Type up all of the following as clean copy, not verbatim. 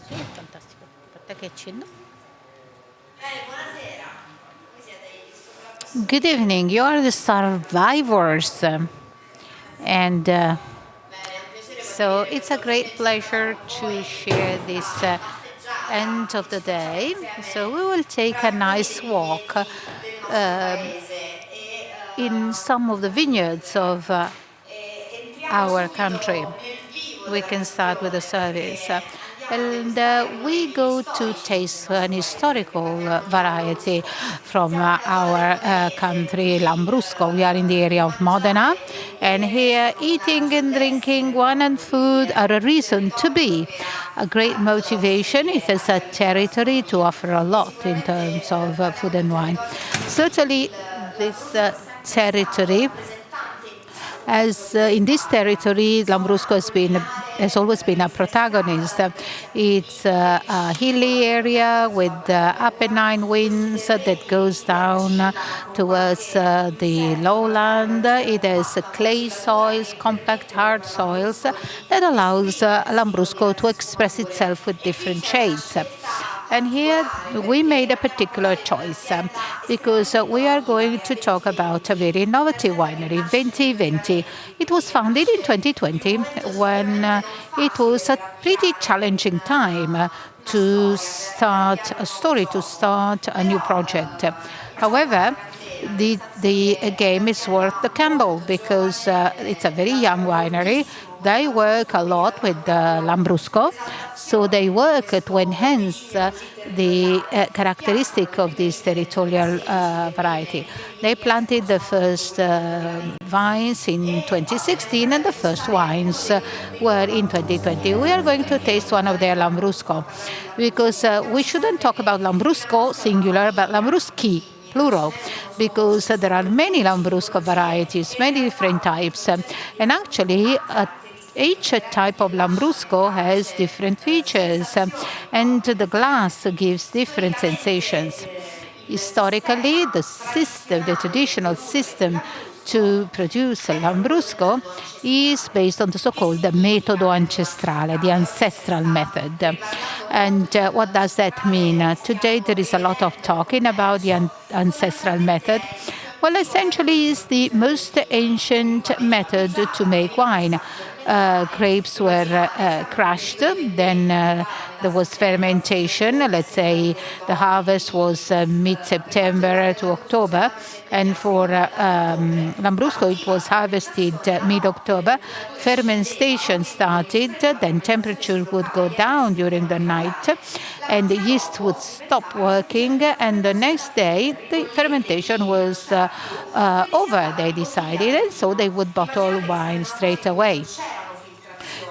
Sì, è fantastico. Aspetta che accendo. Good evening. You are the survivors. And so it's a great pleasure to share this end of the day. So we will take a nice walk in some of the vineyards of our country. We can start with the service. And we go to taste an historical variety from our country, Lambrusco. We are in the area of Modena, and here eating and drinking, wine and food are a reason to be. A great motivation. It is a territory to offer a lot in terms of food and wine. Certainly, this territory as in this territory, Lambrusco has always been a protagonist. It's a hilly area with Apennine winds that goes down towards the lowland. It has clay soils, compact hard soils that allows Lambrusco to express itself with different shades. And here we made a particular choice because we are going to talk about a very innovative winery, Venti. It was founded in 2020 when it was a pretty challenging time to start a story, to start a new project. However, the game is worth the gamble because it's a very young winery. They work a lot with Lambrusco, so they work to enhance the characteristic of this territorial variety. They planted the first vines in 2016 and the first wines were in 2020. We are going to taste one of their Lambrusco because we shouldn't talk about Lambrusco singular, but Lambruschi plural, because there are many Lambrusco varieties, many different types. And actually, each type of Lambrusco has different features, and the glass gives different sensations. Historically, the traditional system to produce Lambrusco is based on the so-called metodo ancestrale, the ancestral method. And what does that mean? Today there is a lot of talking about the ancestral method. Well, essentially it's the most ancient method to make wine. Grapes were crushed, then there was fermentation. Let's say the harvest was mid-September to October, and for Lambrusco it was harvested mid-October. Fermentation started, then temperature would go down during the night, and the yeast would stop working, and the next day the fermentation was over, they decided, and so they would bottle wine straight away.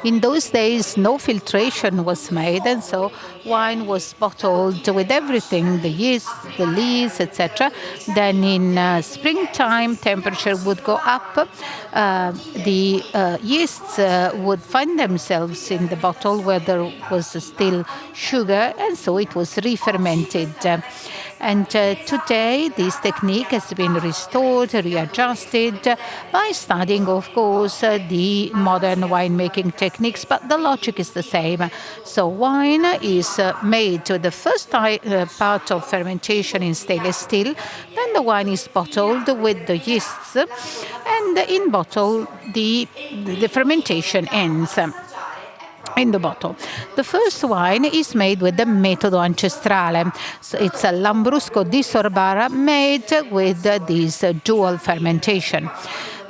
In those days, no filtration was made, and so wine was bottled with everything, the yeast, the lees, etc. Then in springtime, temperature would go up. The yeasts would find themselves in the bottle where there was still sugar, and so it was re-fermented. And today, this technique has been restored, readjusted by studying, of course, the modern winemaking techniques, but the logic is the same. So wine is made to the first part of fermentation in stainless steel, then the wine is bottled with the yeasts, and in bottle the fermentation ends in the bottle. The first wine is made with the metodo ancestrale. So it's a Lambrusco di Sorbara made with this dual fermentation.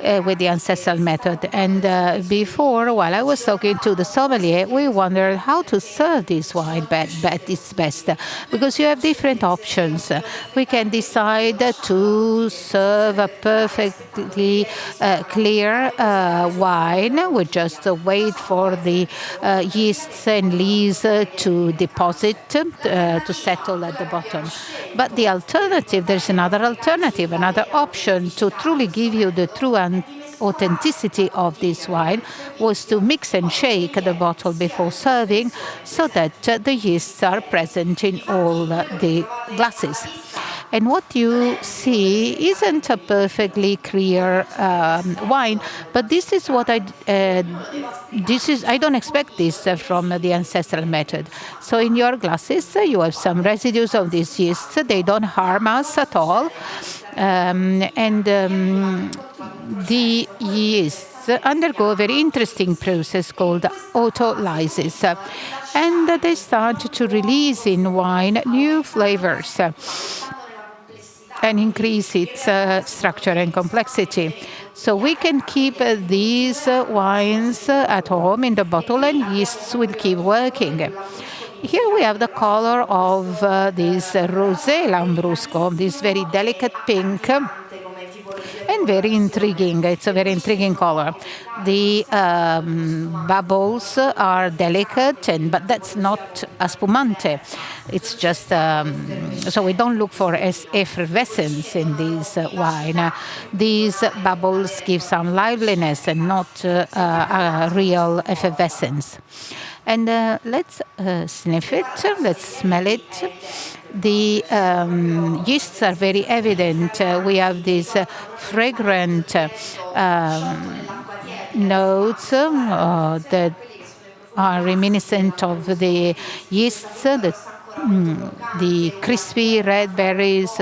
With the ancestral method. And before, while I was talking to the sommelier, we wondered how to serve this wine its best, because you have different options. We can decide to serve a perfectly clear wine. We just wait for the yeasts and lees to deposit, to settle at the bottom. But the alternative, there's another alternative, another option to truly give you the true authenticity of this wine was to mix and shake the bottle before serving so that the yeasts are present in all the glasses. And what you see isn't a perfectly clear wine, but this is what I don't expect this from the ancestral method. So in your glasses, you have some residues of these yeasts. They don't harm us at all. The yeasts undergo a very interesting process called autolysis. And they start to release in wine new flavors and increase its structure and complexity. So we can keep these wines at home in the bottle, and yeasts will keep working. Here we have the color of this rosé Lambrusco, this very delicate pink and very intriguing. It's a very intriguing color. The bubbles are delicate, but that's not a spumante. It's just so we don't look for effervescence in this wine. These bubbles give some liveliness and not a real effervescence. And let's sniff it, let's smell it. The yeasts are very evident. We have these fragrant notes that are reminiscent of the yeasts, the crispy red berries,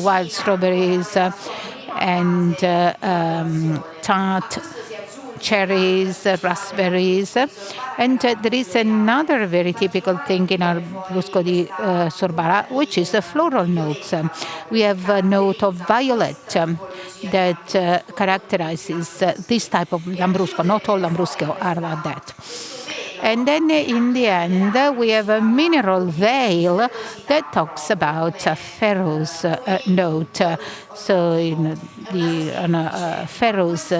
wild strawberries, and tart cherries, raspberries. And there is another very typical thing in our Brusco di Sorbara, which is the floral notes. We have a note of violet that characterizes this type of Lambrusco. Not all Lambrusco are like that. And then in the end, we have a mineral veil that talks about a ferrous note. So in the ferrous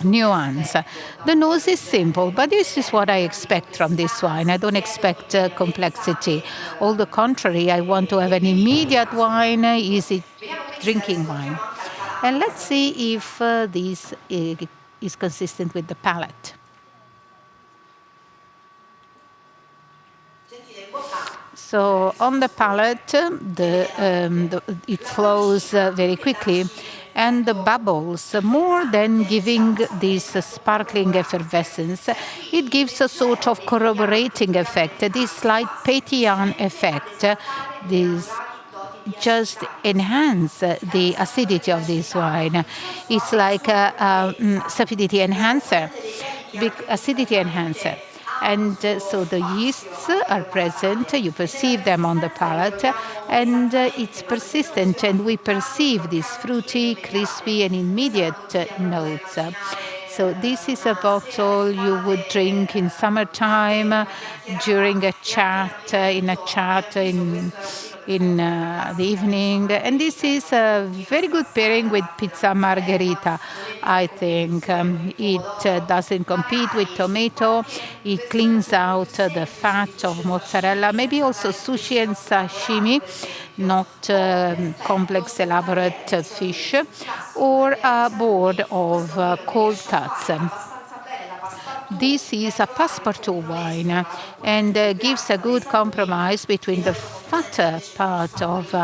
nuance. The nose is simple, but this is what I expect from this wine. I don't expect complexity. All the contrary, I want to have an immediate wine, easy drinking wine. And let's see if this is consistent with the palate. So on the palate, it flows very quickly. And the bubbles, more than giving this sparkling effervescence, it gives a sort of corroborating effect, this slight pétillant effect. This just enhance the acidity of this wine. It's like a sapidity enhancer, big acidity enhancer. And so the yeasts are present, you perceive them on the palate, and it's persistent, and we perceive these fruity, crispy, and immediate notes. So this is a bottle you would drink in summertime, during a chat, in the evening. And this is a very good pairing with pizza margherita, I think. It doesn't compete with tomato. It cleans out the fat of mozzarella, maybe also sushi and sashimi, not complex, elaborate fish, or a board of cold cuts. This is a passepartout wine and gives a good compromise between the fatter part of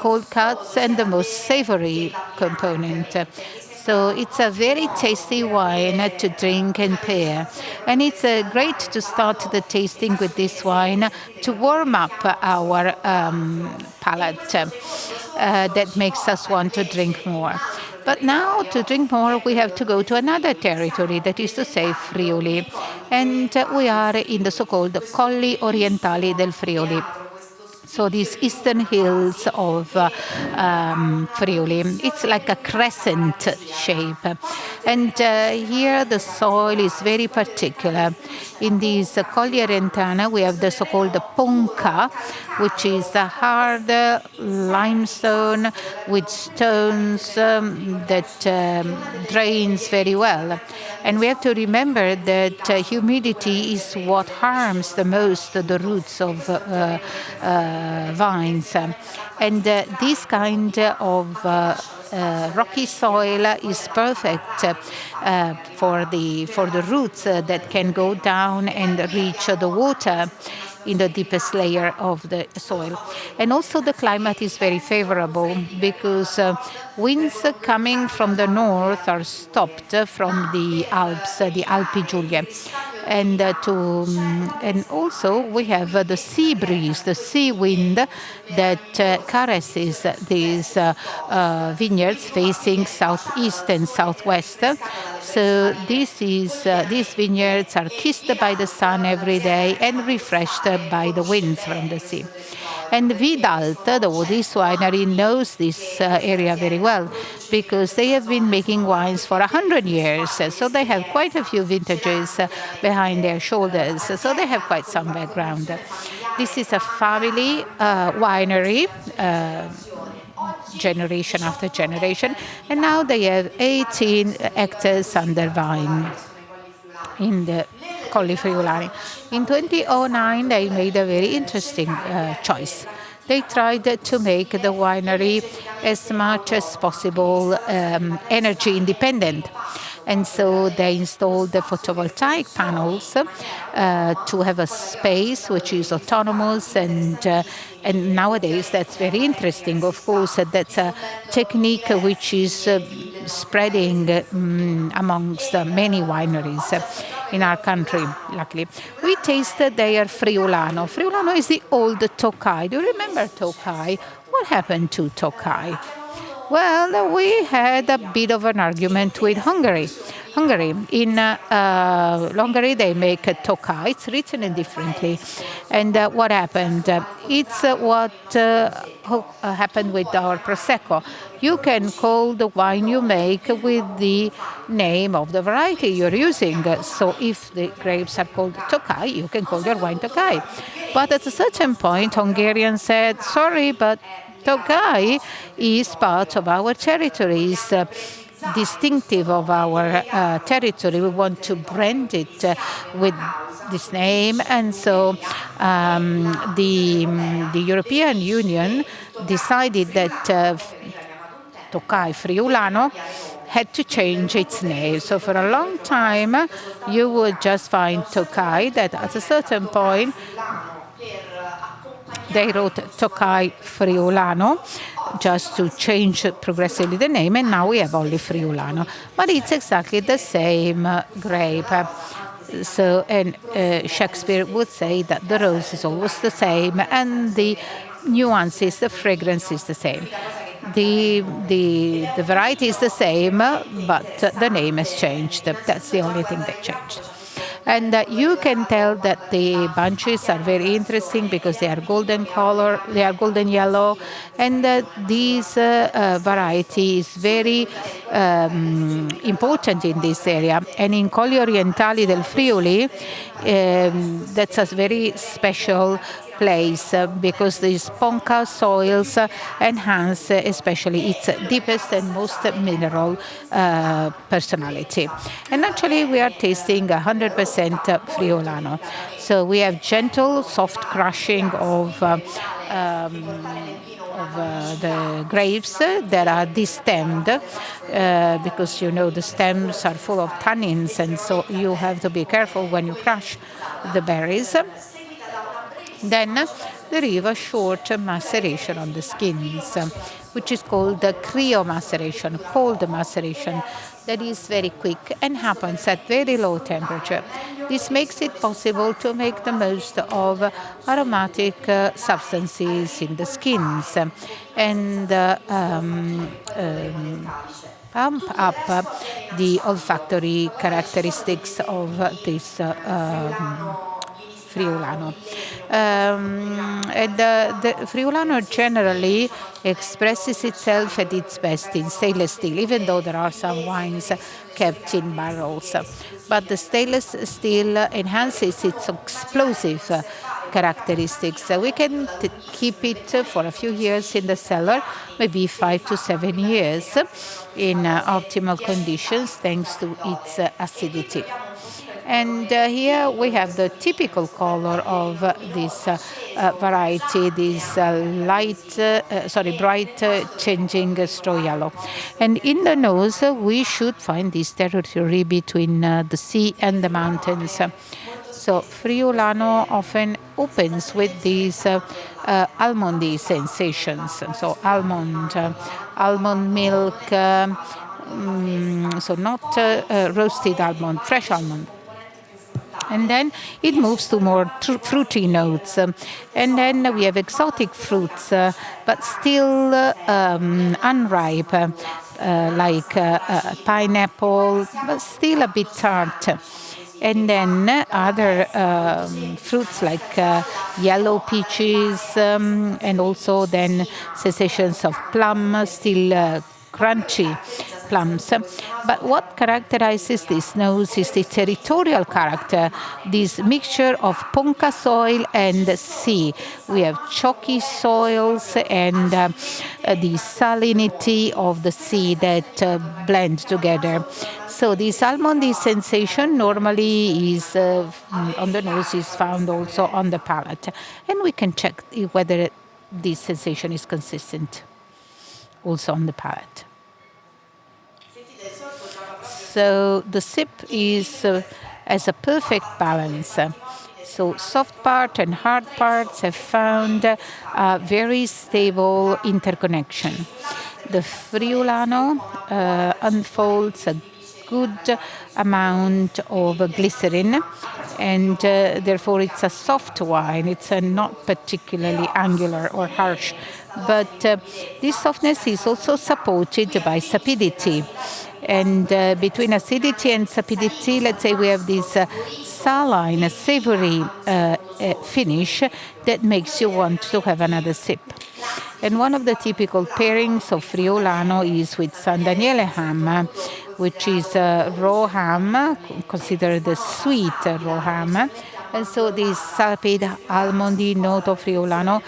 cold cuts and the most savory component. So it's a very tasty wine to drink and pair. And it's great to start the tasting with this wine to warm up our palate. That makes us want to drink more. But now, to drink more, we have to go to another territory, that is to say, Friuli. And we are in the so-called Colli Orientali del Friuli. So these eastern hills of Friuli. It's like a crescent shape. And here the soil is very particular. In these Colli Orientana, we have the so-called ponca, which is a hard limestone with stones that drains very well. And we have to remember that humidity is what harms the most the roots of vines. And this kind of rocky soil is perfect for the roots that can go down and reach the water in the deepest layer of the soil. And also the climate is very favorable because winds coming from the north are stopped from the Alps, the Alpi Giulie. And also we have the sea breeze, the sea wind that caresses these vineyards facing southeast and southwest. So these vineyards are kissed by the sun every day and refreshed by the winds from the sea. And Vidalt, this winery, knows this area very well because they have been making wines for 100 years. So they have quite a few vintages behind their shoulders. So they have quite some background. This is a family winery, generation after generation. And now they have 18 hectares under vine in the Colli Friulani. In 2009, they made a very interesting choice. They tried to make the winery as much as possible energy independent. And so they installed the photovoltaic panels to have a space which is autonomous. And nowadays that's very interesting. Of course, that's a technique which is spreading amongst many wineries in our country, luckily. We tasted their Friulano. Friulano is the old Tokai. Do you remember Tokai? What happened to Tokai? Well, we had a bit of an argument with Hungary. In Hungary, they make a Tokai. It's written differently. And what happened? It's what happened with our Prosecco. You can call the wine you make with the name of the variety you're using. So if the grapes are called Tokai, you can call your wine Tokai. But at a certain point, Hungarians said, sorry, but Tokai is part of our territory, is distinctive of our territory. We want to brand it with this name. And so the European Union decided that Tokai Friulano had to change its name. So for a long time, you would just find Tokai, that at a certain point, they wrote Tokai Friulano just to change progressively the name, and now we have only Friulano. But it's exactly the same grape. So, and Shakespeare would say that the rose is always the same, and the nuances, the fragrance is the same. The variety is the same, but the name has changed. That's the only thing that changed. And you can tell that the bunches are very interesting because they are golden color, they are golden yellow, and this variety is very important in this area. And in Colli Orientali del Friuli, that's a very special place because these ponca soils enhance especially its deepest and most mineral personality. And actually we are tasting 100% Friulano. So we have gentle, soft crushing of the grapes that are destemmed because you know the stems are full of tannins, and so you have to be careful when you crush the berries. Then there is a short maceration on the skins, which is called the cryomaceration, cold maceration, that is very quick and happens at very low temperature. This makes it possible to make the most of aromatic substances in the skins and pump up the olfactory characteristics of this Friulano. And the Friulano generally expresses itself at its best in stainless steel, even though there are some wines kept in barrels. But the stainless steel enhances its explosive characteristics. We can keep it for a few years in the cellar, maybe 5 to 7 years, in optimal conditions thanks to its acidity. And here we have the typical color of this variety, this bright changing straw yellow. And in the nose, we should find this territory between the sea and the mountains. So Friulano often opens with these almondy sensations. So almond milk, so not roasted almond, fresh almond. And then it moves to more fruity notes. And then we have exotic fruits, but still unripe, like pineapple, but still a bit tart. And then other fruits like yellow peaches, and also then sensations of plum, still crunchy plums. But what characterizes this nose is the territorial character, this mixture of ponca soil and sea. We have chalky soils and the salinity of the sea that blend together. So this almondy sensation normally is on the nose, is found also on the palate. And we can check whether this sensation is consistent also on the palate. So the sip is as a perfect balance. So soft part and hard parts have found a very stable interconnection. The Friulano unfolds a good amount of glycerin, and therefore it's a soft wine. It's not particularly angular or harsh, but this softness is also supported by sapidity. And between acidity and sapidity, let's say we have this saline, savory finish that makes you want to have another sip. And one of the typical pairings of Friulano is with San Daniele ham, which is raw ham, considered the sweet raw ham. And so this sapid almondy note of Friulano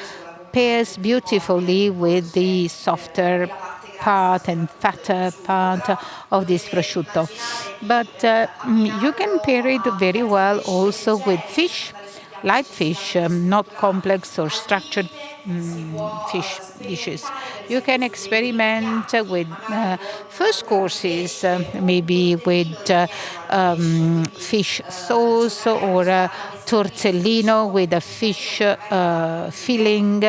pairs beautifully with the softer part and fatter part of this prosciutto. But you can pair it very well also with fish, light fish, not complex or structured fish dishes. You can experiment with first courses, maybe with fish sauce or tortellino with a fish filling,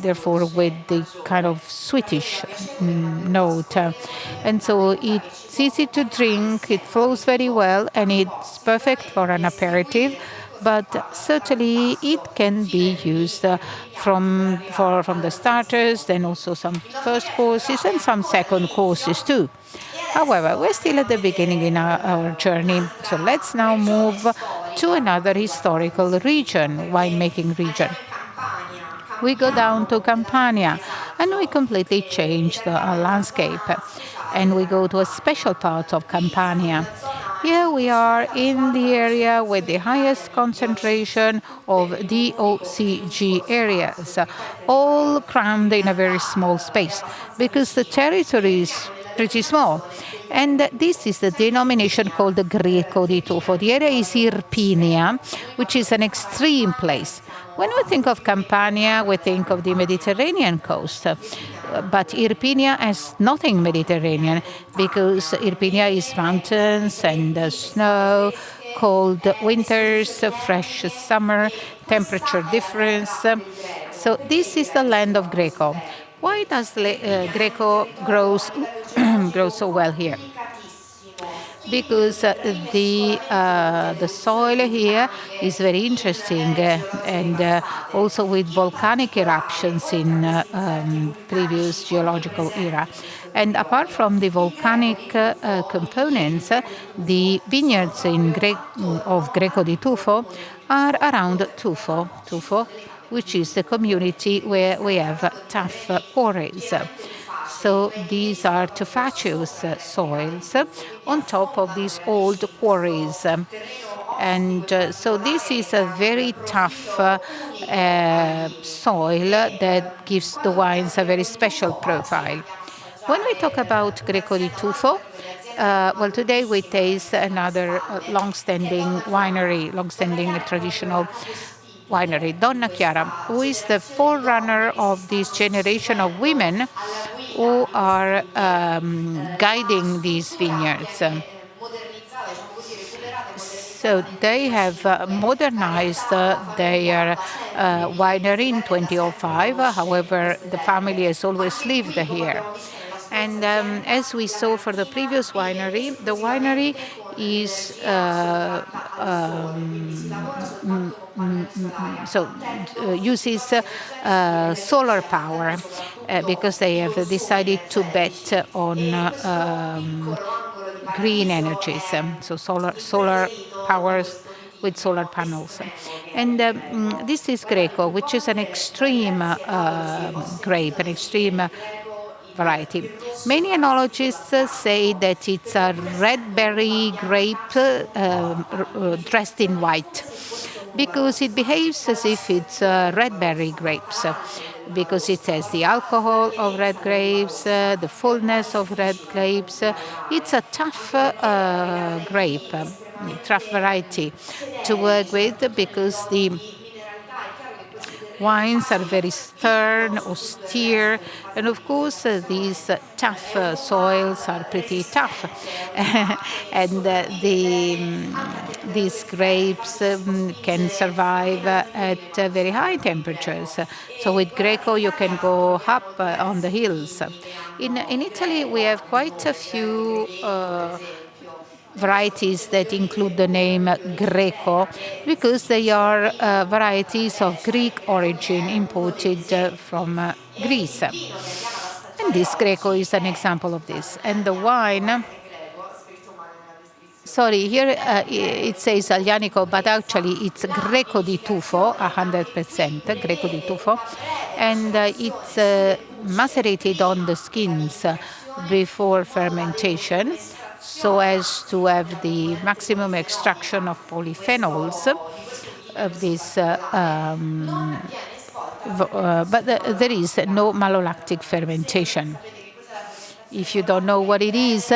therefore with the kind of sweetish note. And so it's easy to drink, it flows very well, and it's perfect for an aperitif. But certainly it can be used from the starters, then also some first courses and some second courses too. However, we're still at the beginning in our journey, so let's now move to another historical region, winemaking region. We go down to Campania and we completely change the landscape, and we go to a special part of Campania. Here we are in the area with the highest concentration of DOCG areas, all crammed in a very small space because the territory is pretty small. And this is the denomination called the Greco di Tufo. The area is Irpinia, which is an extreme place. When we think of Campania, we think of the Mediterranean coast. But Irpinia has nothing Mediterranean because Irpinia is mountains and snow, cold winters, fresh summer, temperature difference. So this is the land of Greco. Why does Greco grow so well here? Because the soil here is very interesting, and also with volcanic eruptions in previous geological era. And apart from the volcanic components, the vineyards of Greco di Tufo are around Tufo, which is the community where we have tough quarries. So these are tufaceous soils on top of these old quarries. And so this is a very tough soil that gives the wines a very special profile. When we talk about Greco di Tufo, well, today we taste another long-standing winery, long-standing traditional winery, Donna Chiara, who is the forerunner of this generation of women who are guiding these vineyards. So they have modernized their winery in 2005. However, the family has always lived here. And as we saw for the previous winery, the winery is uses solar power because they have decided to bet on green energies, so solar powers with solar panels. And this is Greco, which is an extreme grape, an extreme variety. Many enologists say that it's a red berry grape dressed in white because it behaves as if it's red berry grapes. Because it has the alcohol of red grapes, the fullness of red grapes. It's a tough grape, tough variety to work with because the wines are very stern, austere, and of course these tough soils are pretty tough. And these grapes can survive at very high temperatures. So with Greco you can go up on the hills. In Italy we have quite a few varieties that include the name Greco because they are varieties of Greek origin imported from Greece. And this Greco is an example of this. And the wine, sorry, here it says Aglianico, but actually it's Greco di Tufo, 100% Greco di Tufo. And it's macerated on the skins before fermentation, so as to have the maximum extraction of polyphenols of this, but there is no malolactic fermentation. If you don't know what it is,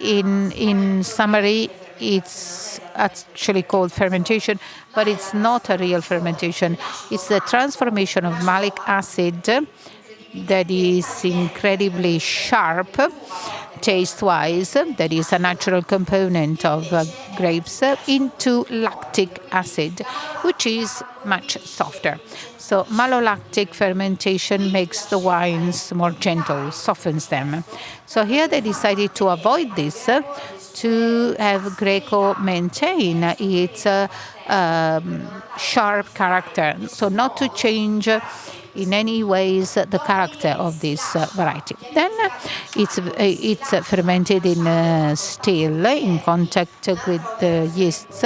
in summary, it's actually called fermentation, but it's not a real fermentation. It's the transformation of malic acid that is incredibly sharp taste-wise, that is a natural component of grapes, into lactic acid, which is much softer. So malolactic fermentation makes the wines more gentle, softens them. So here they decided to avoid this, to have Greco maintain its sharp character, so not to change in any ways the character of this variety. Then it's fermented in still in contact with the yeasts.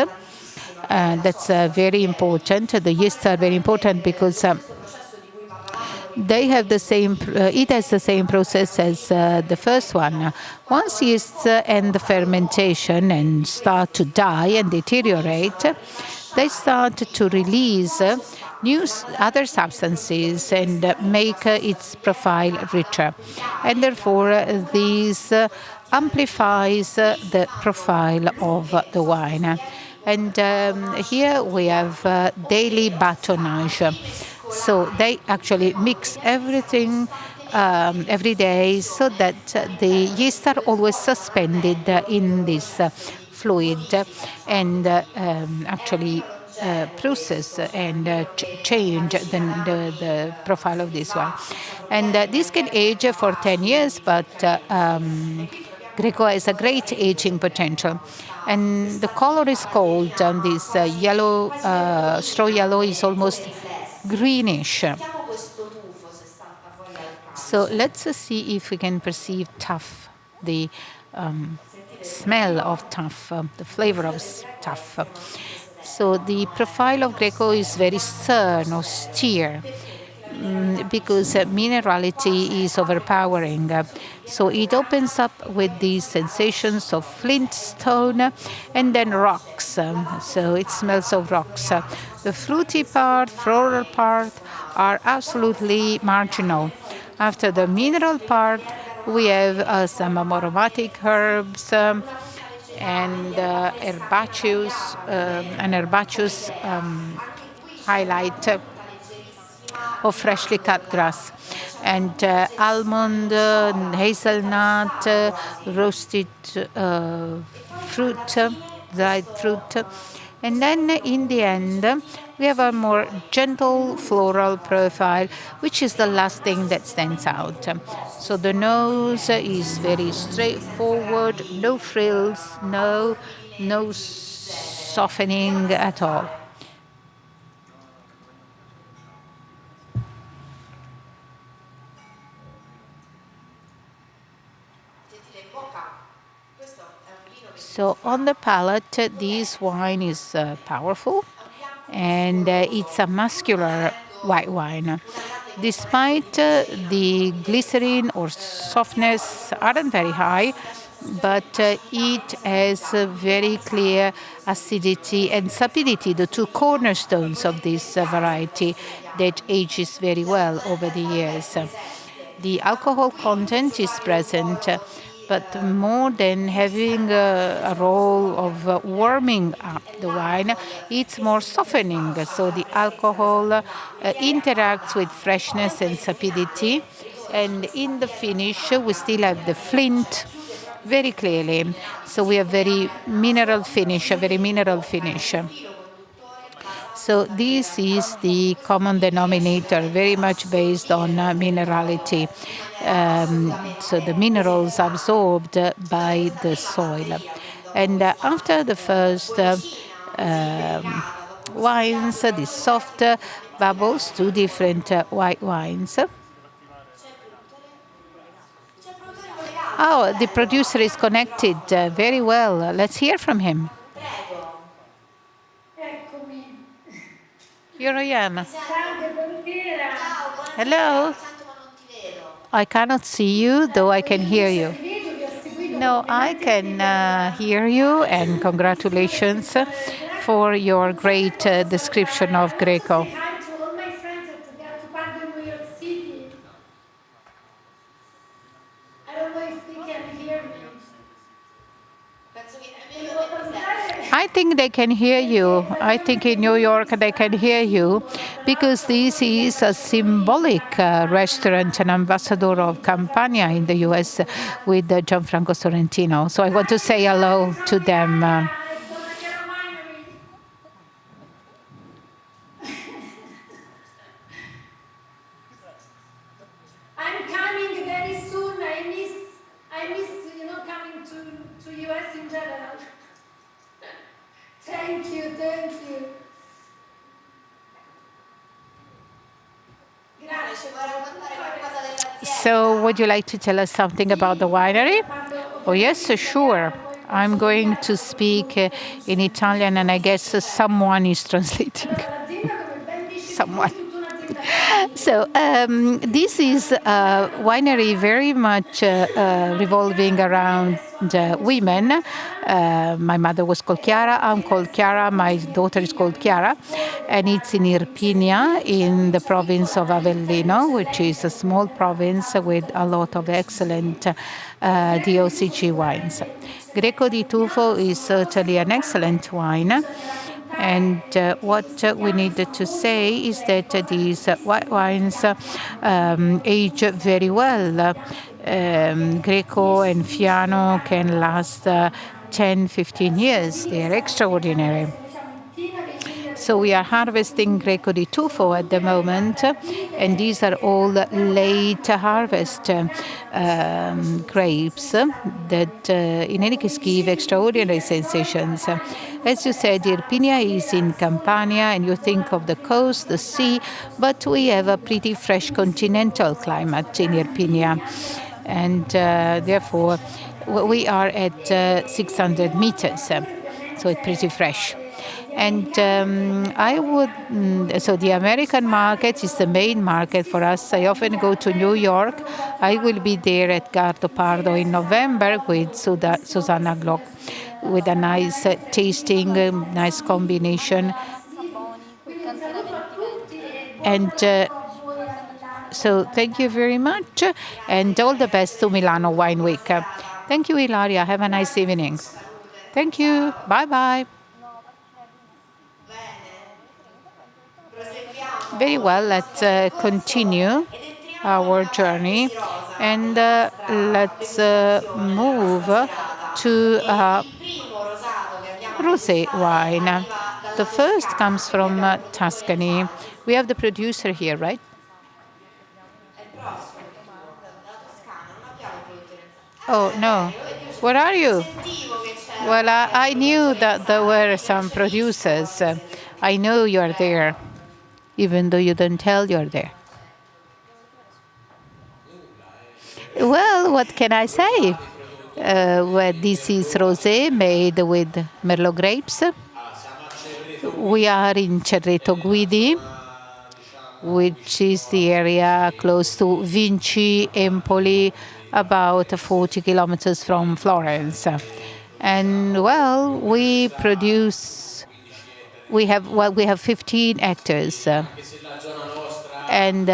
That's very important. The yeasts are very important because they have the same. It has the same process as the first one. Once yeasts end the fermentation and start to die and deteriorate, they start to release new other substances and make its profile richer, and therefore this amplifies the profile of the wine. And here we have daily batonnage. So they actually mix everything every day so that the yeast are always suspended in this fluid and actually process and change the profile of this one. And this can age for 10 years, but Greco has a great aging potential. And the color is gold, and this yellow, straw yellow is almost greenish. So let's see if we can perceive tough, the smell of tough, the flavor of tough. So the profile of Greco is very stern, austere, because minerality is overpowering. So it opens up with these sensations of flint stone and then rocks. So it smells of rocks. The fruity part, floral part are absolutely marginal. After the mineral part, We have some aromatic herbs and an herbaceous highlight of freshly cut grass, and almond, hazelnut, roasted fruit, dried fruit. And then in the end, we have a more gentle floral profile, which is the last thing that stands out. So the nose is very straightforward, no frills, no softening at all. So on the palate, this wine is powerful, and it's a muscular white wine. Despite the glycerin or softness aren't very high, but it has a very clear acidity and sapidity, the two cornerstones of this variety that ages very well over the years. The alcohol content is present, but more than having a role of warming up the wine, it's more softening. So the alcohol interacts with freshness and sapidity. And in the finish, we still have the flint very clearly. So we have very mineral finish, a very mineral finish. So this is the common denominator, very much based on minerality. So the minerals absorbed by the soil. And after the first wines, the soft bubbles, two different white wines. Oh, the producer is connected very well. Let's hear from him. You're Oriana. Hello. I cannot see you, though I can hear you. No, I can hear you, and congratulations for your great description of Greco. I think they can hear you. I think in New York they can hear you because this is a symbolic restaurant, an ambassador of Campania in the US with Gianfranco Sorrentino. So I want to say hello to them. I'm coming very soon. I miss coming to US in general. Thank you, thank you. So would you like to tell us something about the winery? Oh yes, sure. I'm going to speak in Italian, and I guess someone is translating. Someone. So this is a winery very much revolving around women. My mother was called Chiara, I'm called Chiara, my daughter is called Chiara, and it's in Irpinia in the province of Avellino, which is a small province with a lot of excellent DOCG wines. Greco di Tufo is certainly an excellent wine. And what we needed to say is that these white wines age very well. Greco and Fiano can last 10, 15 years. They are extraordinary. So we are harvesting Greco di Tufo at the moment, and these are all late harvest grapes that in any case give extraordinary sensations. As you said, Irpinia is in Campania, and you think of the coast, the sea, but we have a pretty fresh continental climate in Irpinia. And therefore, we are at 600 meters, so it's pretty fresh. And so the American market is the main market for us. I often go to New York. I will be there at Gattopardo in November with Susanna Glock, with a nice tasting, nice combination. And So thank you very much, and all the best to Milano Wine Week. Thank you, Ilaria. Have a nice evening. Thank you. Bye bye. Very well, let's continue our journey and let's move to rosé wine. The first comes from Tuscany. We have the producer here, right? Oh, no. Where are you? Well, I knew that there were some producers. I know you're there, even though you don't tell you're there. Well, what can I say? Well, this is rosé made with Merlot grapes. We are in Cerreto Guidi, which is the area close to Vinci, Empoli, about 40 kilometers from Florence. And well, we have 15 hectares. And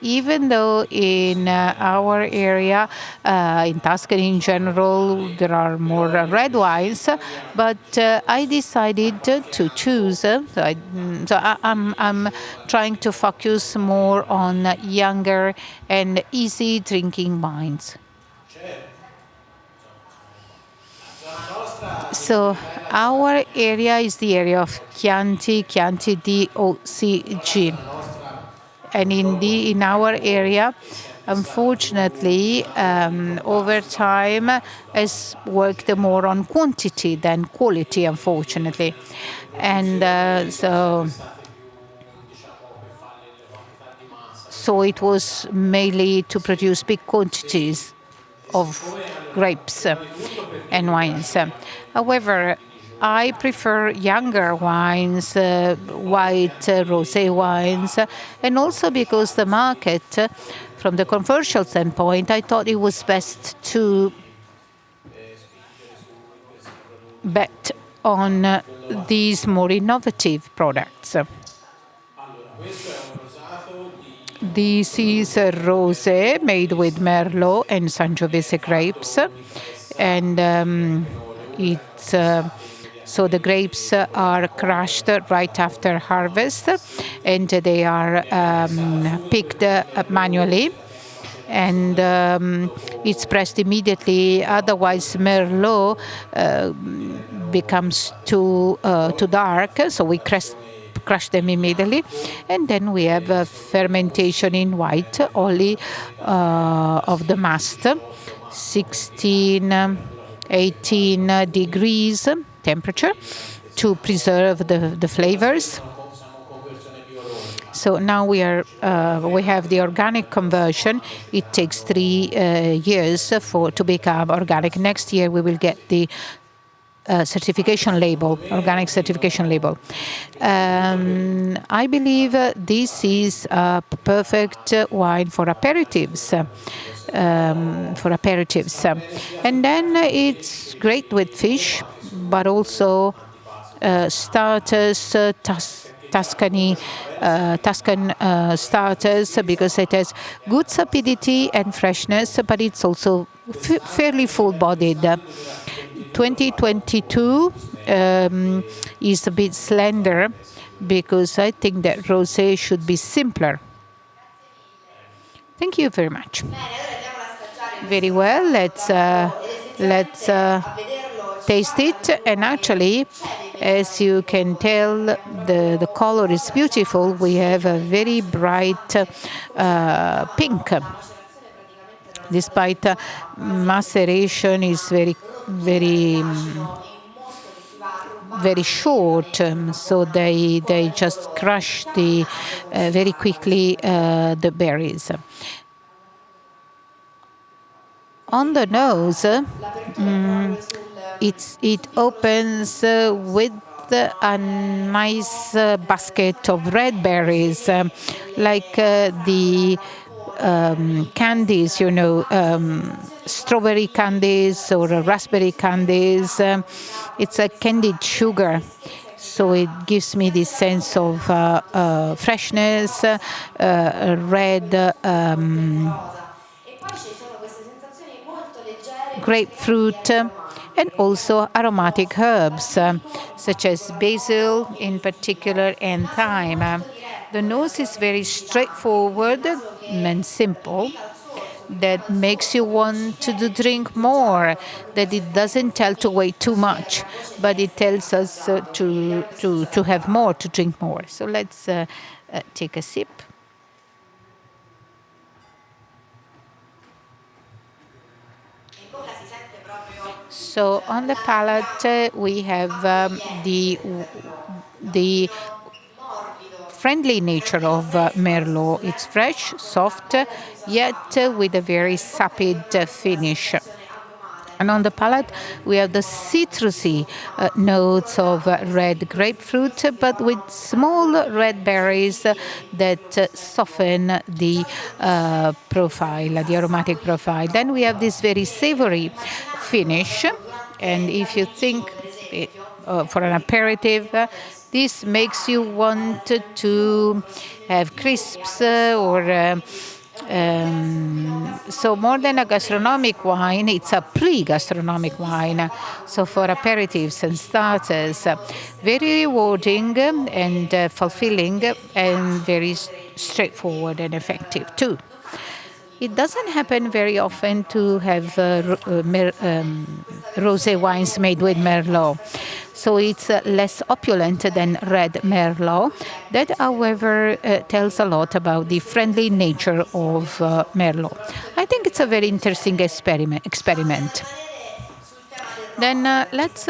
even though in our area, in Tuscany in general, there are more red wines, but I decided to choose. I'm trying to focus more on younger and easy drinking wines. So our area is the area of Chianti DOCG. And in our area, unfortunately, over time, has worked more on quantity than quality, unfortunately. And so it was mainly to produce big quantities of grapes and wines. However, I prefer younger wines, white rosé wines, and also because the market, from the commercial standpoint, I thought it was best to bet on these more innovative products. This is a rosé made with Merlot and Sangiovese grapes, and it's so the grapes are crushed right after harvest, and they are picked manually, and it's pressed immediately. Otherwise, Merlot becomes too dark, so we crush them immediately, and then we have fermentation in white only of the mast, 16, 18 degrees temperature to preserve the flavors. So now we have the organic conversion. It takes 3 years to become organic. Next year we will get the certification label, organic certification label. I believe this is a perfect wine for aperitifs. And then it's great with fish, but also starters, Tuscan starters, because it has good sapidity and freshness, but it's also fairly full-bodied. 2022 is a bit slender because I think that rosé should be simpler. Thank you very much. Very well. Let's taste it. And actually, as you can tell, the color is beautiful. We have a very bright pink. Despite maceration is very short, so they just crush very quickly the berries. On the nose, it opens with a nice basket of red berries, like the candies, strawberry candies or raspberry candies. It's a candied sugar. So it gives me this sense of freshness, red grapefruit, and also aromatic herbs, such as basil in particular and thyme. The nose is very straightforward and simple, that makes you want to drink more, that it doesn't tell to wait too much, but it tells us to have more, to drink more. So let's take a sip. So on the palate, we have the friendly nature of Merlot. It's fresh, soft, yet with a very sapid finish. And on the palate, we have the citrusy notes of red grapefruit, but with small red berries that soften the profile, the aromatic profile. Then we have this very savory finish. And if you think for an aperitif, this makes you want to have crisps or so more than a gastronomic wine, it's a pre-gastronomic wine. So for aperitifs and starters, very rewarding and fulfilling and very straightforward and effective too. It doesn't happen very often to have rosé wines made with Merlot. So it's less opulent than red Merlot. That, however, tells a lot about the friendly nature of Merlot. I think it's a very interesting experiment. Then let's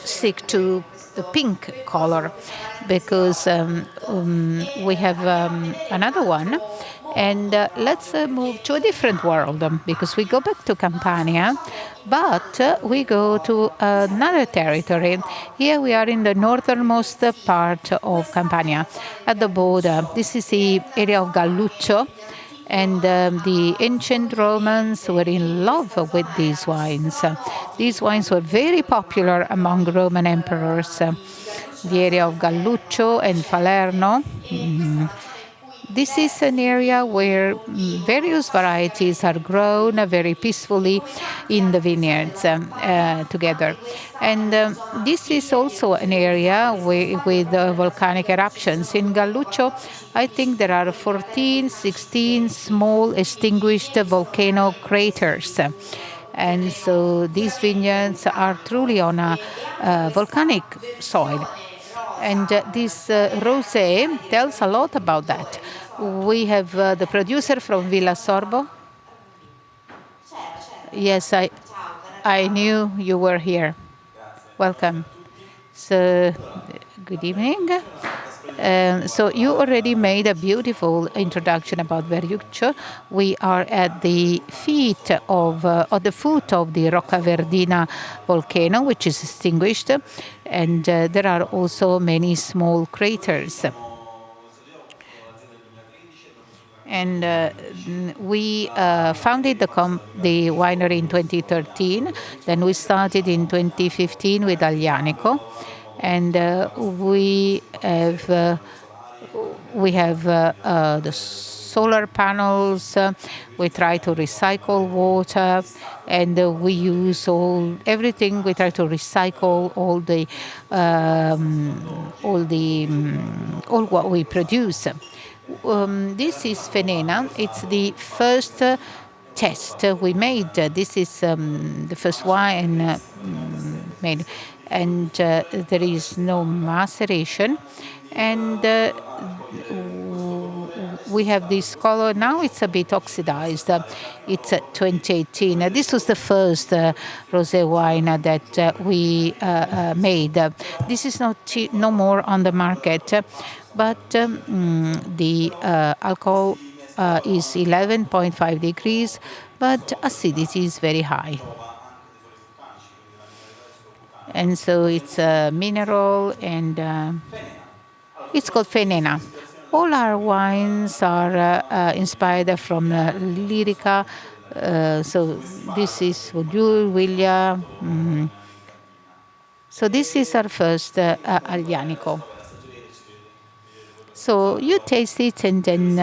stick to the pink color, because we have another one. And let's move to a different world, because we go back to Campania, but we go to another territory. Here we are in the northernmost part of Campania, at the border. This is the area of Galluccio. And the ancient Romans were in love with these wines. These wines were very popular among Roman emperors. The area of Galluccio and Falerno. This is an area where various varieties are grown very peacefully in the vineyards together. And this is also an area with volcanic eruptions. In Galluccio, I think there are 14, 16 small extinguished volcano craters. And so these vineyards are truly on a volcanic soil. And this rosé tells a lot about that. We have the producer from Villa Sorbo. Yes, I knew you were here. Welcome. So, good evening. So you already made a beautiful introduction about Verjuccio. We are at the feet of, at the foot of the Rocca Verdina volcano, which is extinguished, and there are also many small craters. And we founded the winery in 2013. Then we started in 2015 with Aglianico. And we have the solar panels. We try to recycle water, and we use everything. We try to recycle all what we produce. This is Fenena. It's the first test we made. This is the first wine made. And there is no maceration, and we have this color. Now it's a bit oxidized. It's 2018. This was the first rosé wine that we made. This is no more on the market, but the alcohol is 11.5 degrees, but acidity is very high. And so it's a mineral, and it's called Fenena. All our wines are inspired from Lyrica. So this is Wodur, Willia. So this is our first Aglianico. So you taste it and then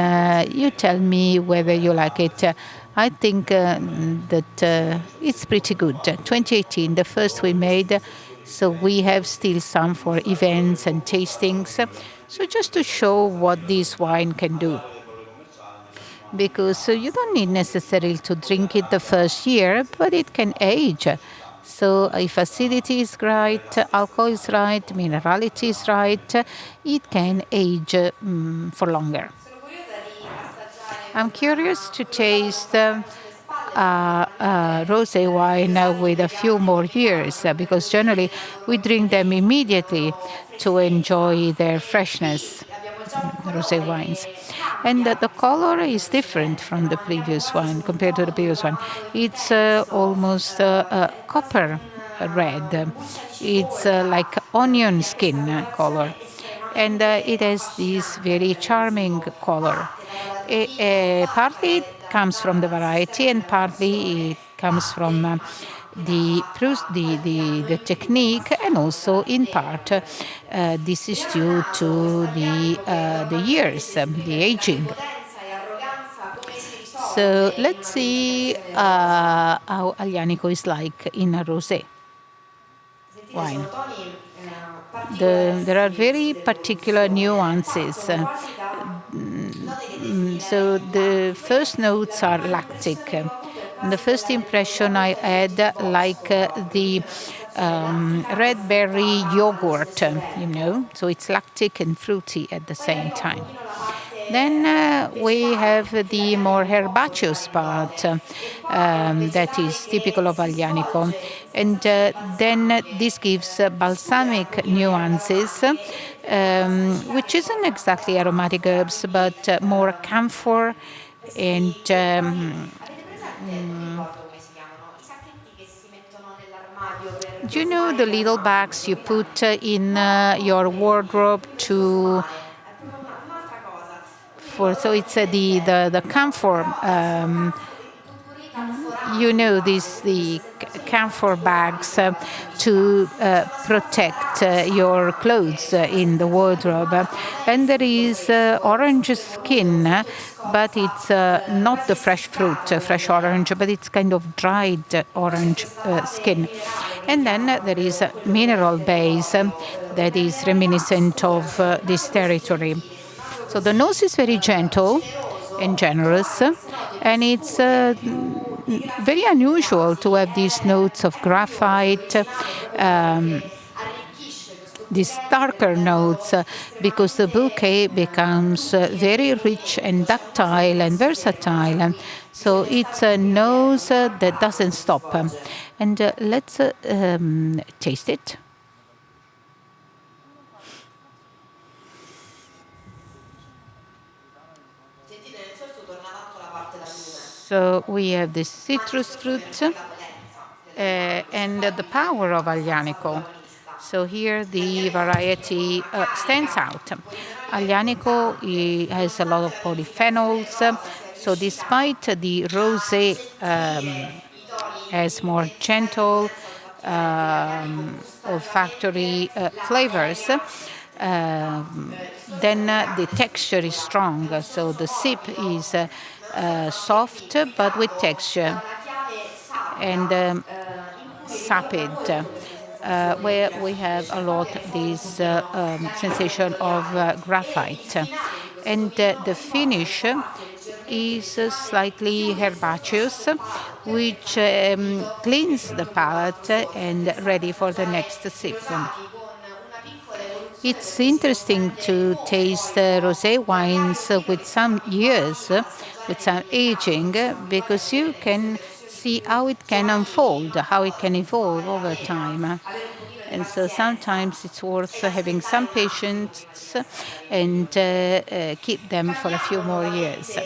you tell me whether you like it. I think that it's pretty good. 2018, the first we made. So we have still some for events and tastings. So just to show what this wine can do. Because you don't need necessarily to drink it the first year, but it can age. So if acidity is right, alcohol is right, minerality is right, it can age for longer. I'm curious to taste rosé wine with a few more years because generally we drink them immediately to enjoy their freshness, rosé wines. And the color is different from the previous one, compared to the previous one. It's almost copper red. It's like onion skin color. And it has this very charming color. Partly it comes from the variety, and partly it comes from the technique, and also in part this is due to the years, the aging. So let's see how Aglianico is like in a rosé wine. There are very particular nuances. So the first notes are lactic. The first impression I had like the red berry yogurt, so it's lactic and fruity at the same time. Then we have the more herbaceous part that is typical of Aglianico. And then this gives balsamic nuances, which isn't exactly aromatic herbs, but more camphor and do you know the little bags you put in your wardrobe to so it's the camphor, the camphor bags to protect your clothes in the wardrobe. And there is orange skin, but it's not the fresh fruit, fresh orange, but it's kind of dried orange skin. And then there is a mineral base that is reminiscent of this territory. So the nose is very gentle and generous, and it's very unusual to have these notes of graphite, these darker notes, because the bouquet becomes very rich and ductile and versatile. So it's a nose that doesn't stop. And let's taste it. So we have the citrus fruit and the power of Aglianico. So here the variety stands out. Aglianico has a lot of polyphenols. So despite the rosé has more gentle olfactory flavors, then the texture is strong. So the sip is soft but with texture and sapid, where we have a lot this sensation of graphite. And the finish is slightly herbaceous, which cleans the palate and ready for the next sip. It's interesting to taste rosé wines with some years, with some aging, because you can see how it can unfold, how it can evolve over time. And so sometimes it's worth having some patience and keep them for a few more years.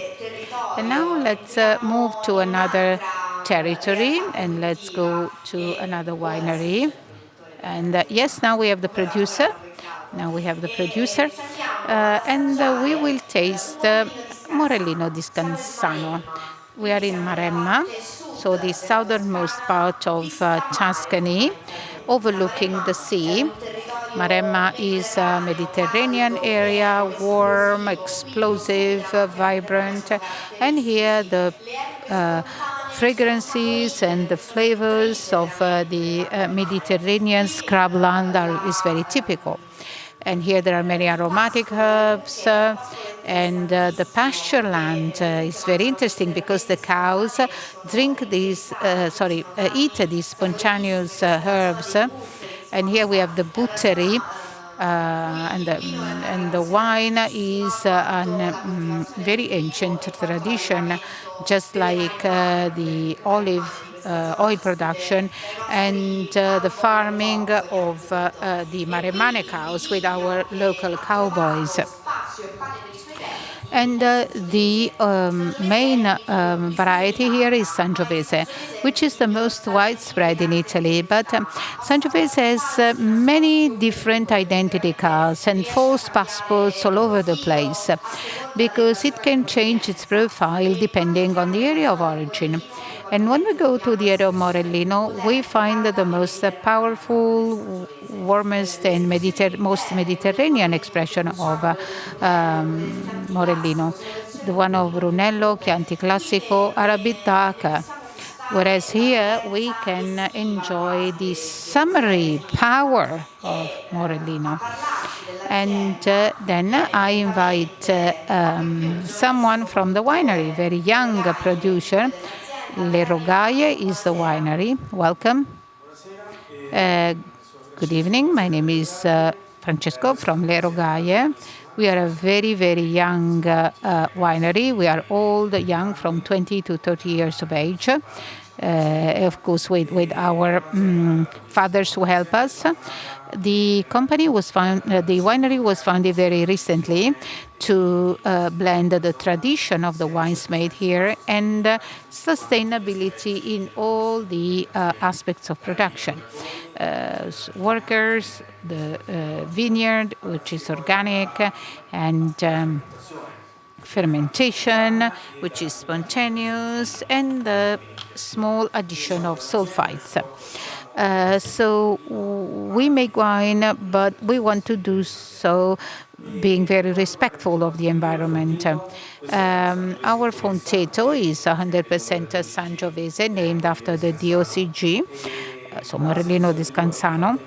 And now let's move to another territory and let's go to another winery. And yes, now we have the producer. And we will taste Morellino di Scansano. We are in Maremma, so the southernmost part of Tuscany, overlooking the sea. Maremma is a Mediterranean area, warm, explosive, vibrant, and here the fragrances and the flavors of the Mediterranean scrubland is very typical. And here there are many aromatic herbs, and the pasture land is very interesting because the cows eat these spontaneous herbs. And here we have the buttery, and the wine is a very ancient tradition, just like the olive oil production and the farming of the Maremmane cows with our local cowboys. And the main variety here is Sangiovese, which is the most widespread in Italy. But Sangiovese has many different identity cards and false passports all over the place because it can change its profile depending on the area of origin. And when we go to the area of Morellino, we find the most powerful, warmest, and most Mediterranean expression of Morellino. The one of Brunello, Chianti Classico, are a bit darker. Whereas here we can enjoy the summery power of Morellino. And then I invite someone from the winery, very young producer. Le Rogaie is the winery. Welcome. Good evening. My name is Francesco from Le Rogaie. We are a very, very young winery. We are all young, from 20 to 30 years of age. Of course, with our fathers who help us. The winery was founded very recently to blend the tradition of the wines made here and sustainability in all the aspects of production. Workers, the vineyard, which is organic, and fermentation, which is spontaneous, and the small addition of sulfites. So we make wine, but we want to do so being very respectful of the environment. Our Fonteto is 100% Sangiovese, named after the DOCG. So Morellino di Scansano.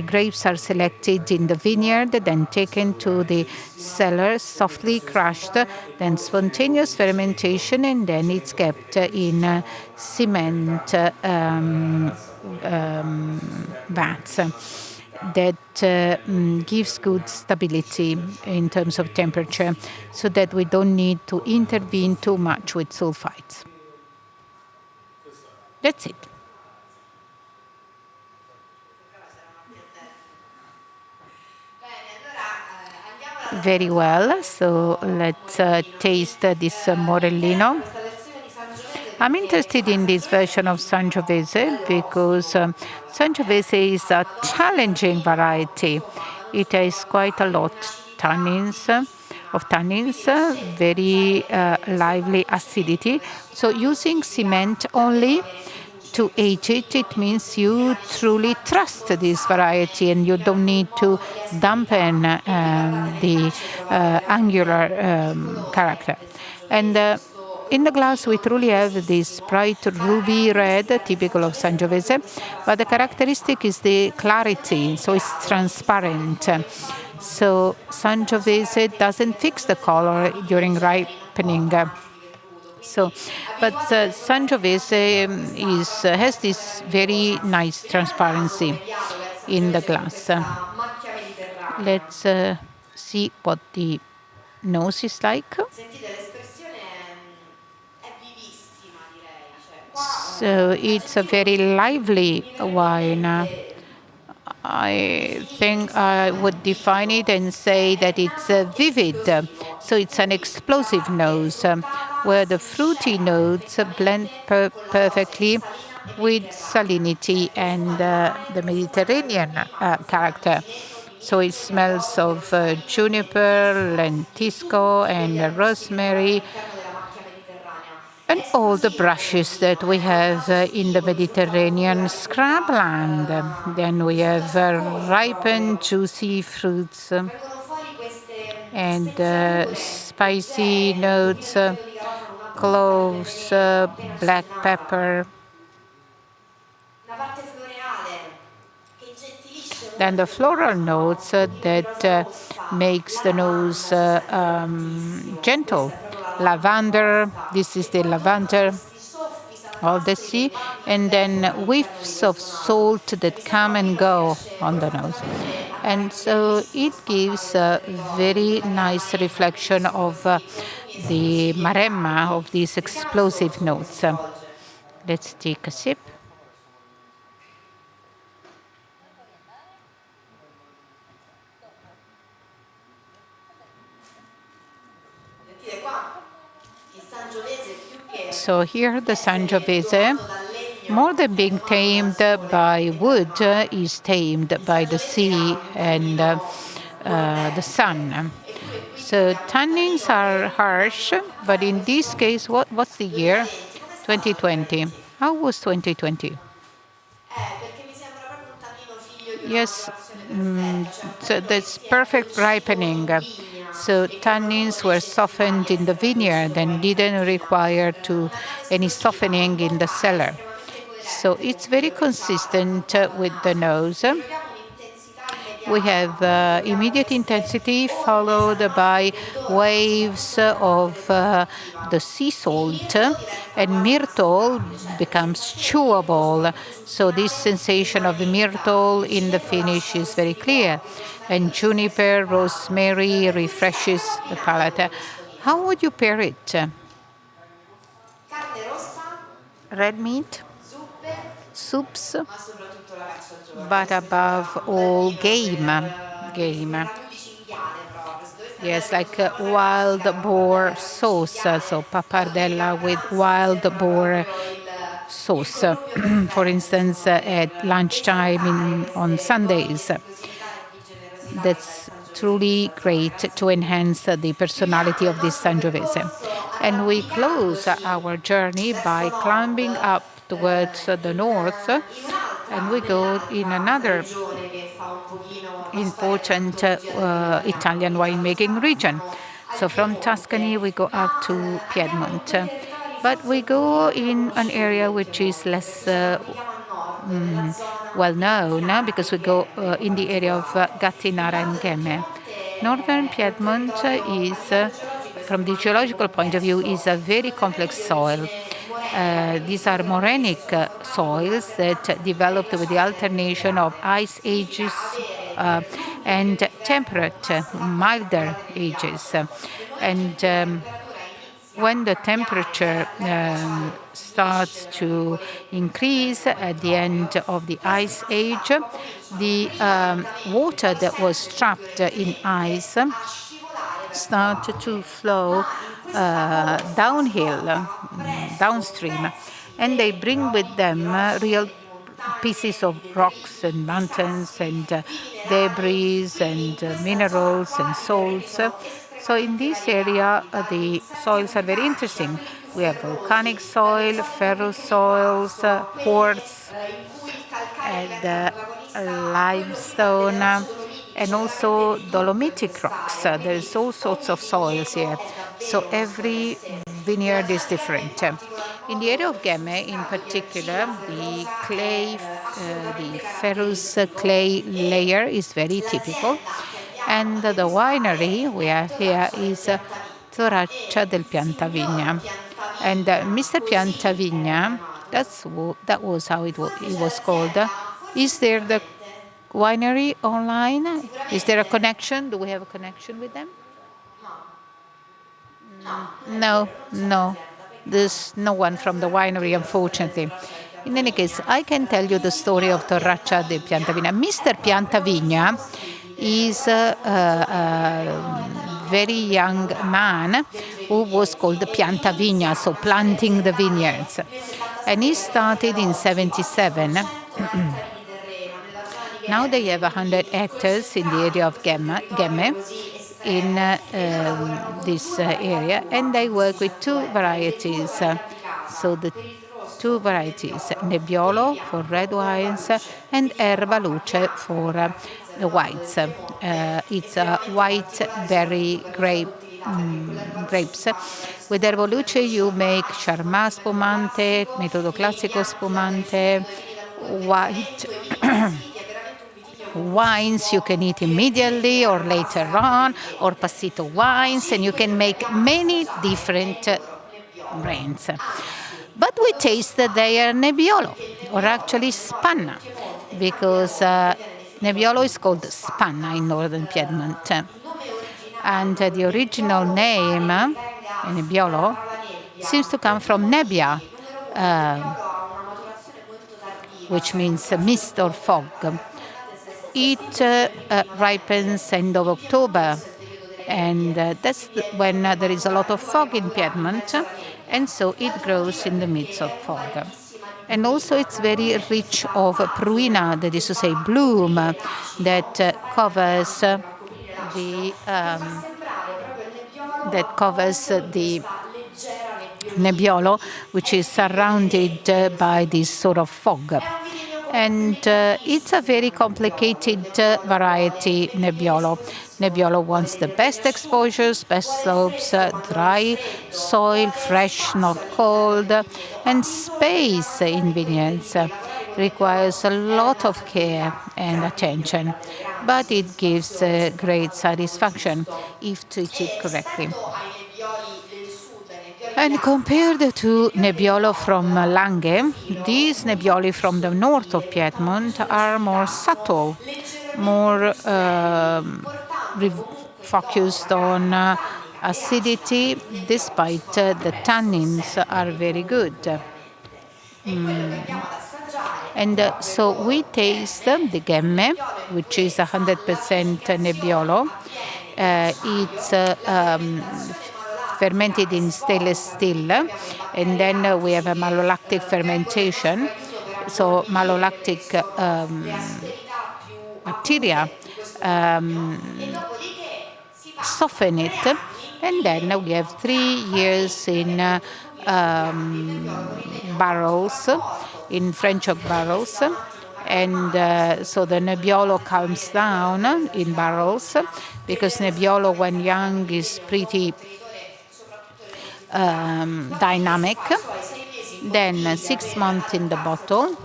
Grapes are selected in the vineyard, then taken to the cellar, softly crushed, then spontaneous fermentation, and then it's kept in cement vats. That gives good stability in terms of temperature, so that we don't need to intervene too much with sulfites. That's it. Very well. So let's taste this Morellino. I'm interested in this version of Sangiovese because Sangiovese is a challenging variety. It has quite a lot of tannins, very lively acidity. So using cement only to age it, it means you truly trust this variety and you don't need to dampen the angular character. And in the glass, we truly have this bright ruby red, typical of Sangiovese, but the characteristic is the clarity, so it's transparent. So Sangiovese doesn't fix the color during ripening. But Sangiovese has this very nice transparency in the glass. Let's see what the nose is like. So it's a very lively wine. I think I would define it and say that it's vivid. So it's an explosive nose where the fruity notes blend perfectly with salinity and the Mediterranean character. So it smells of juniper, lentisco, and rosemary. and all the brushes that we have in the Mediterranean scrubland. Then we have ripened, juicy fruits and spicy notes, cloves, black pepper. Then the floral notes that makes the nose gentle. Lavender, this is the lavender of the sea, and then whiffs of salt that come and go on the nose. And so it gives a very nice reflection of the maremma, of these explosive notes. Let's take a sip. So here the Sangiovese, more than being tamed by wood, is tamed by the sea and the sun. So tannins are harsh, but in this case, what's the year? 2020. How was 2020? Yes, so that's perfect ripening. So tannins were softened in the vineyard and didn't require any softening in the cellar. So it's very consistent with the nose. We have immediate intensity followed by waves of the sea salt, and myrtle becomes chewable. So this sensation of the myrtle in the finish is very clear. And juniper, rosemary refreshes the palate. How would you pair it? Red meat, soups, but above all game. Yes, like wild boar sauce, so pappardella with wild boar sauce, for instance, at lunchtime on Sundays. That's truly great to enhance the personality of this Sangiovese. And we close our journey by climbing up towards the north, and we go in another important Italian winemaking region. So from Tuscany, we go up to Piedmont. But we go in an area which is less well known because we go in the area of Gattinara and Gemme. Northern Piedmont is, from the geological point of view, is a very complex soil. These are morenic soils that developed with the alternation of ice ages and temperate, milder ages. And when the temperature starts to increase at the end of the ice age, the water that was trapped in ice start to flow downstream, and they bring with them real pieces of rocks and mountains and debris and minerals and salts. So in this area, the soils are very interesting. We have volcanic soil, ferrous soils, quartz, and limestone, and also dolomitic rocks. There's all sorts of soils here. So every vineyard is different. In the area of Gemme, in particular, the clay, the ferrous clay layer is very typical. And the winery we have here is Torraccia del Piantavigna. And Mr. Piantavigna, that was how it was called. Is there the winery online? Is there a connection? Do we have a connection with them? No. There's no one from the winery, unfortunately. In any case, I can tell you the story of Torraccia del Piantavigna. Mr. Piantavigna is a very young man who was called Piantavigna, so planting the vineyards. And he started in 77. Now they have 100 hectares in the area of Gemme in this area, and they work with two varieties. So the two varieties, Nebbiolo for red wines and Erba Luce for the whites. It's a white berry grapes. With Erba Luce you make Charmat spumante, Metodo Classico spumante, white wines you can eat immediately or later on, or passito wines, and you can make many different brands. But we tasted their Nebbiolo, or actually Spanna, because Nebbiolo is called Spanna in northern Piedmont. And the original name, Nebbiolo, seems to come from nebbia, which means mist or fog. It ripens end of October, and that's when there is a lot of fog in Piedmont, and so it grows in the midst of fog. And also it's very rich of pruina, that is to say bloom, that covers the Nebbiolo, which is surrounded by this sort of fog. And it's a very complicated variety, Nebbiolo. Nebbiolo wants the best exposures, best slopes, dry soil, fresh, not cold, and space in vineyards. Requires a lot of care and attention, but it gives great satisfaction if treated correctly. And compared to Nebbiolo from Langhe, these Nebbioli from the north of Piedmont are more subtle, more focused on acidity, despite the tannins are very good. And so we taste the Gemme, which is 100% Nebbiolo. It's fermented in stainless steel, and then we have a malolactic fermentation. So malolactic bacteria soften it, and then we have 3 years in barrels, in French oak barrels. And so the Nebbiolo calms down in barrels, because Nebbiolo when young is pretty dynamic. Then 6 months in the bottle,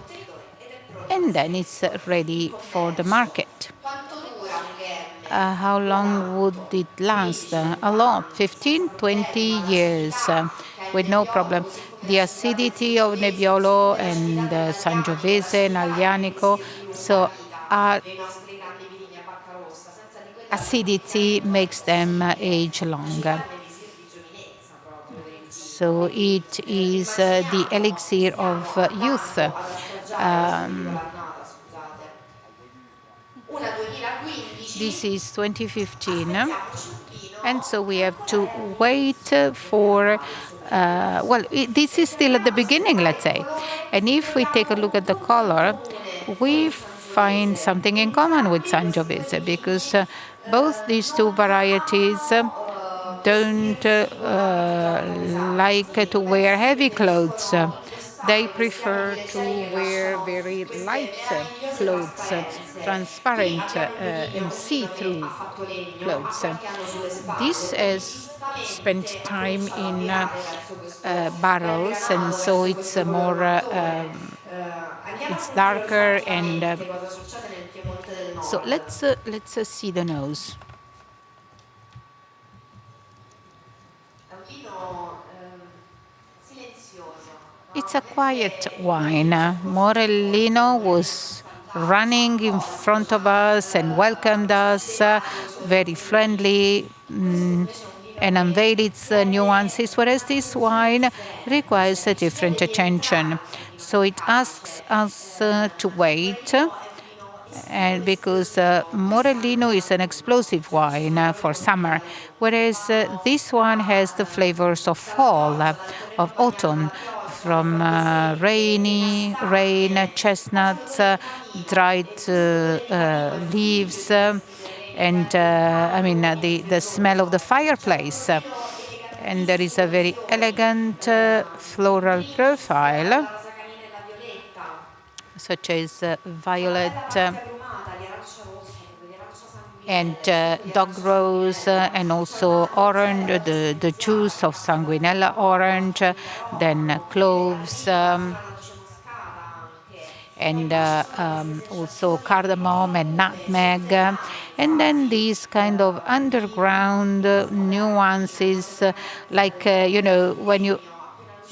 and then it's ready for the market. How long would it last? A lot, 15, 20 years, with no problem. The acidity of Nebbiolo and Sangiovese and Aglianico, so acidity makes them age longer. So it is the elixir of youth. This is 2015, and so we have to wait for, this is still at the beginning, let's say. And if we take a look at the color, we find something in common with Sangiovese, because both these two varieties don't like to wear heavy clothes. They prefer to wear very light clothes, transparent and see-through clothes. This has spent time in barrels, and so it's more, it's darker, and so let's see the nose. It's a quiet wine. Morellino was running in front of us and welcomed us, very friendly, and unveiled its nuances, whereas this wine requires a different attention. So it asks us to wait, and because Morellino is an explosive wine for summer, whereas this one has the flavors of fall, of autumn, from rain, chestnuts, dried leaves, and the smell of the fireplace. and there is a very elegant floral profile, such as violet and dog rose, and also orange, the juice of sanguinella orange, then cloves, and also cardamom and nutmeg, and then these kind of underground nuances, like when you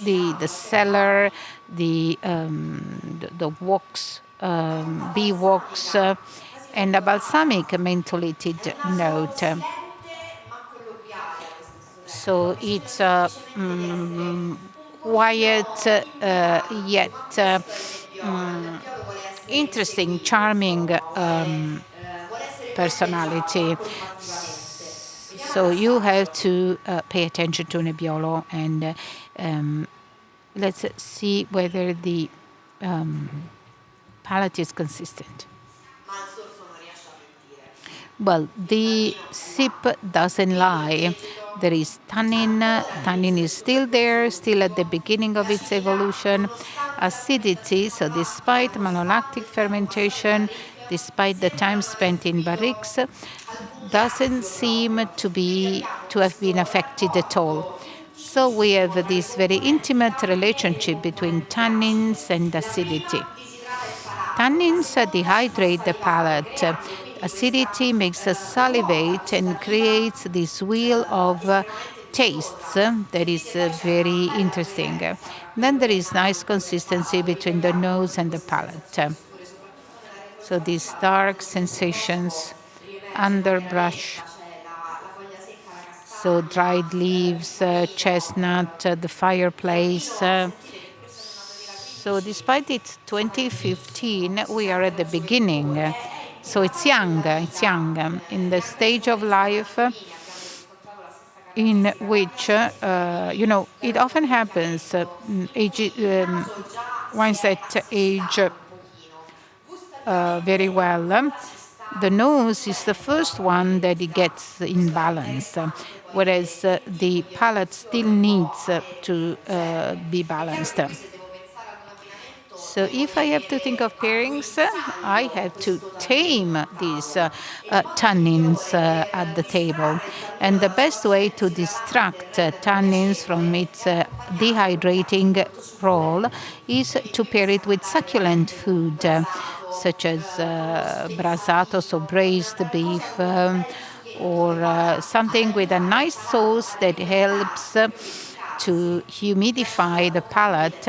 the cellar, the wax, bee wax, and a balsamic mentholated note. So it's quiet yet interesting, charming personality. So you have to pay attention to Nebbiolo, and let's see whether the palate is consistent. Well, the sip doesn't lie. There is tannin. Tannin is still there, still at the beginning of its evolution. Acidity, so despite malolactic fermentation, despite the time spent in barriques, doesn't seem to have been affected at all. So we have this very intimate relationship between tannins and acidity. Tannins dehydrate the palate. Acidity makes us salivate and creates this wheel of tastes that is very interesting. Then there is nice consistency between the nose and the palate. So these dark sensations, underbrush, so dried leaves, chestnut, the fireplace. So despite it's 2015, we are at the beginning. So it's young, in the stage of life in which, it often happens, wines that age very well. The nose is the first one that it gets in balance, whereas the palate still needs to be balanced. So if I have to think of pairings, I have to tame these tannins at the table. And the best way to distract tannins from its dehydrating role is to pair it with succulent food, such as brasato, so braised beef, or something with a nice sauce that helps to humidify the palate,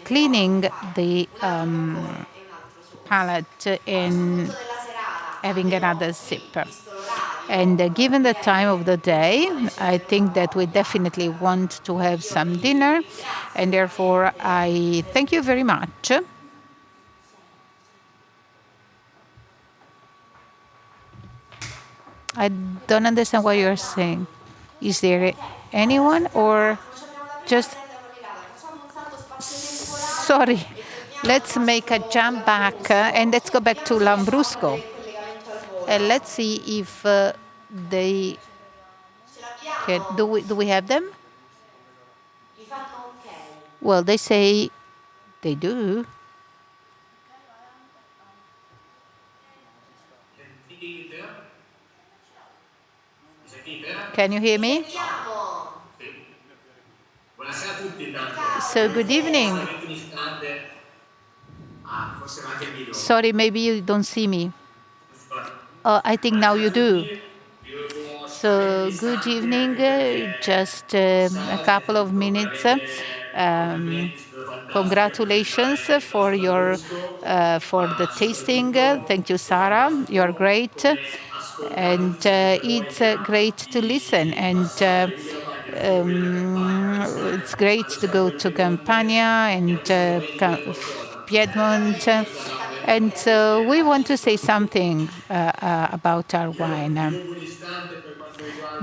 cleaning the palate and having another sip. And given the time of the day, I think that we definitely want to have some dinner, and therefore I thank you very much. I don't understand what you're saying. Is there anyone, or just... Sorry, let's make a jump back and let's go back to Lambrusco. And let's see if they can. Do we have them? Well, they say they do. Can you hear me? So good evening. Sorry, maybe you don't see me. I think now you do. So good evening. Just a couple of minutes. Congratulations for for the tasting. Thank you, Sarah. You're great, and it's great to listen. And it's great to go to Campania and Piedmont. And so we want to say something about our wine.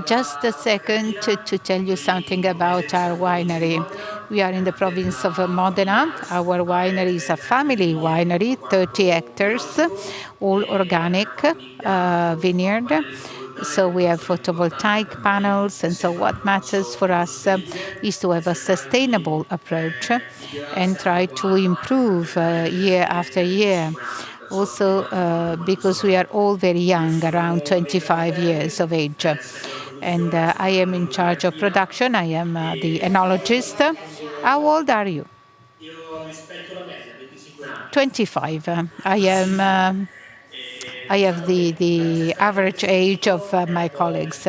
Just a second to tell you something about our winery. We are in the province of Modena. Our winery is a family winery, 30 hectares, all organic vineyard. So we have photovoltaic panels. And so what matters for us is to have a sustainable approach and try to improve year after year. Also, because we are all very young, around 25 years of age. And I am in charge of production. I am the enologist. How old are you? Io rispetto la media, 25 anni. 25. I have the average age of my colleagues.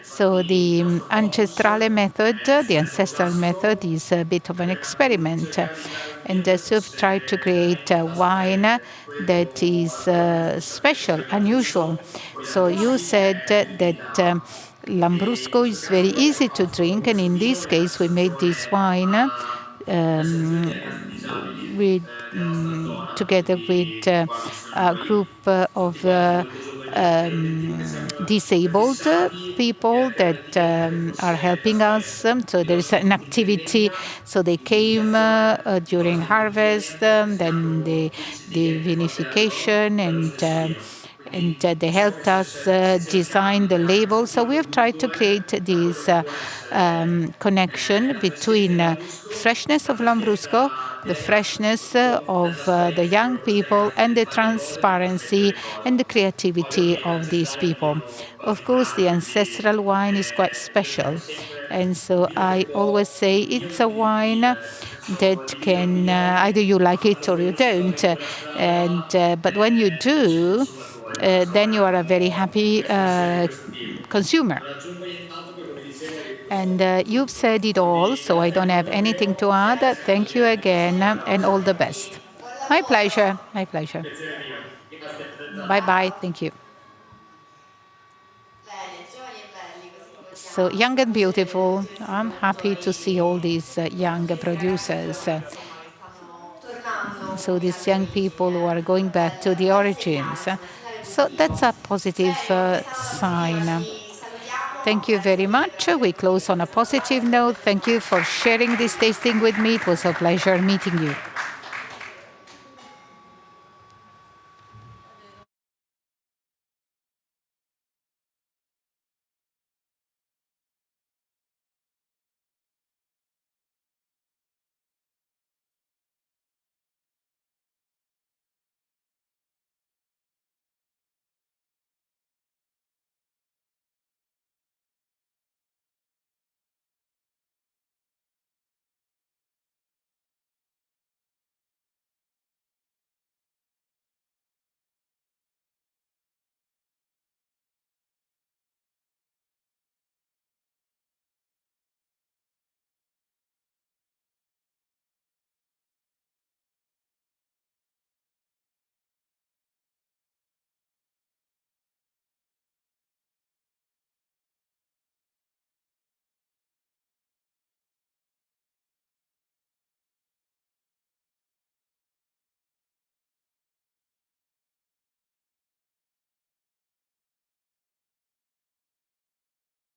So the ancestral method is a bit of an experiment. And so we've tried to create a wine that is special, unusual. So you said that Lambrusco is very easy to drink, and in this case we made this wine with, together with a group of disabled people that are helping us. So there is an activity. So they came during harvest, then the vinification, and they helped us design the label. So we have tried to create this connection between freshness of Lambrusco, the freshness of the young people, and the transparency and the creativity of these people. Of course, the ancestral wine is quite special. And so I always say it's a wine that can, either you like it or you don't. But when you do, then you are a very happy consumer. And you've said it all, so I don't have anything to add. Thank you again, and all the best. My pleasure. My pleasure. Bye bye. Thank you. So young and beautiful. I'm happy to see all these young producers. So these young people who are going back to the origins. So that's a positive sign. Thank you very much. We close on a positive note. Thank you for sharing this tasting with me. It was a pleasure meeting you.